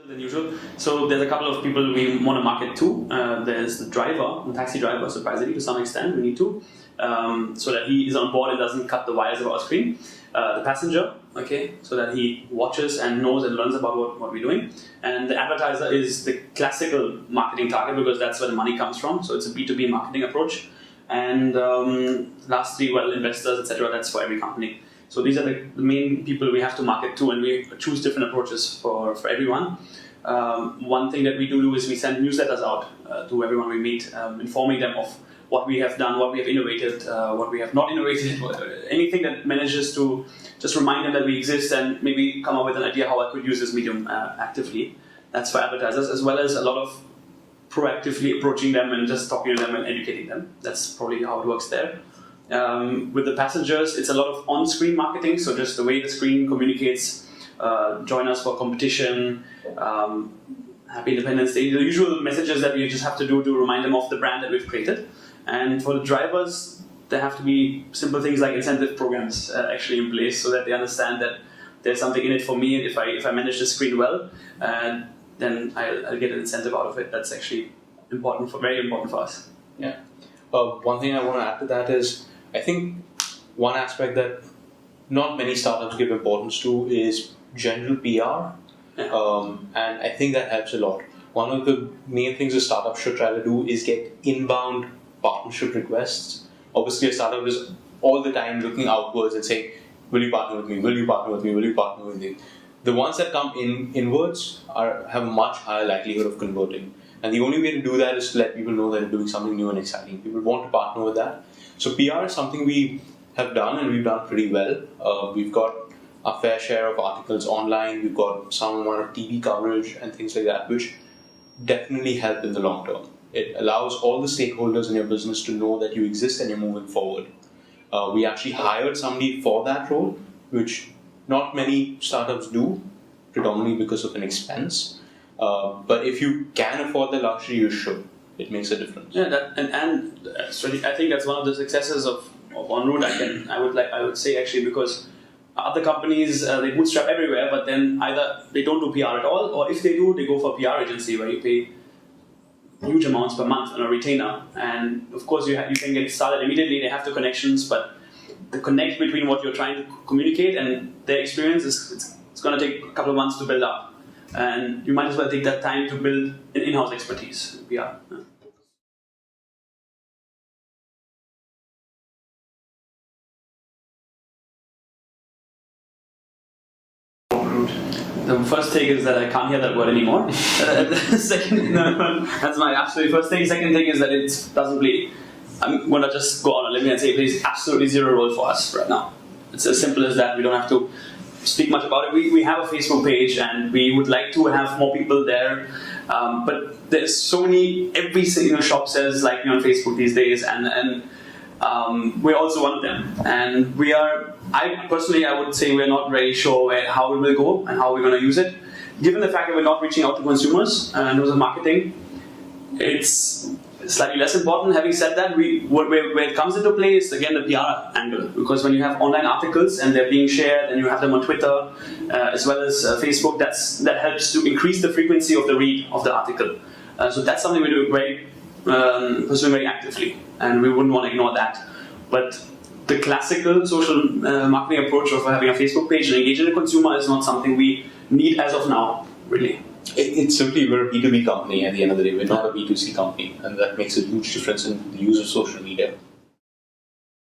Than usual. So there's a couple of people we want to market to. There's the driver, the taxi driver, surprisingly to some extent, we need to, so that he is on board and doesn't cut the wires of our screen. The passenger, okay, so that he watches and knows and learns about what we're doing. And the advertiser is the classical marketing target because that's where the money comes from. So it's a B2B marketing approach. And last three, well, investors, etc. That's for every company. So these are the main people we have to market to, and we choose different approaches for everyone. One thing that we do is we send newsletters out to everyone we meet, informing them of what we have done, what we have innovated, what we have not innovated, anything that manages to just remind them that we exist and maybe come up with an idea how I could use this medium actively. That's for advertisers, as well as a lot of proactively approaching them and just talking to them and educating them. That's probably how it works there. With the passengers, it's a lot of on-screen marketing, so just the way the screen communicates, join us for competition, happy Independence Day, the usual messages that we just have to do to remind them of the brand that we've created. And for the drivers, there have to be simple things like incentive programs actually in place so that they understand that there's something in it for me. If I manage the screen well, then I'll get an incentive out of it. That's actually very important for us. Yeah. One thing I want to add to that is, I think one aspect that not many startups give importance to is general PR, and I think that helps a lot. One of the main things a startup should try to do is get inbound partnership requests. Obviously, a startup is all the time looking outwards and saying, will you partner with me, will you partner with me, will you partner with me? The ones that come inwards have a much higher likelihood of converting. And the only way to do that is to let people know that you're doing something new and exciting. People want to partner with that. So PR is something we have done, and we've done pretty well. We've got a fair share of articles online. We've got some amount of TV coverage and things like that, which definitely help in the long term. It allows all the stakeholders in your business to know that you exist and you're moving forward. We actually hired somebody for that role, which not many startups do, predominantly because of an expense. But if you can afford the luxury, you should. It makes a difference. Yeah, so I think that's one of the successes of Enroute. I would say actually, because other companies they bootstrap everywhere, but then either they don't do PR at all, or if they do, they go for a PR agency where you pay huge amounts per month on a retainer. And of course, you can get started immediately. They have the connections, but the connect between what you're trying to communicate and their experience it's going to take a couple of months to build up. And you might as well take that time to build an in-house expertise in PR. The first take is that I can't hear that word anymore. Second, that's my absolute first thing. Second thing is that it doesn't play. I'm going to just go on a limb and say it plays absolutely zero role for us right now. It's as simple as that. We don't have to speak much about it. We have a Facebook page and we would like to have more people there, but there's so many, every single shop says like me on Facebook these days, and we're also one of them. And I personally would say we're not very sure how it will go and how we're going to use it. Given the fact that we're not reaching out to consumers in terms of marketing, it's slightly less important. Having said that, where it comes into play is again the PR angle, because when you have online articles and they're being shared and you have them on Twitter as well as Facebook, that helps to increase the frequency of the read of the article. So that's something we do pursuing very actively, and we wouldn't want to ignore that. But the classical social marketing approach of having a Facebook page and engaging the consumer is not something we need as of now, really. It's simply, we're a B2B company at the end of the day. We're not a B2C company, and that makes a huge difference in the use of social media.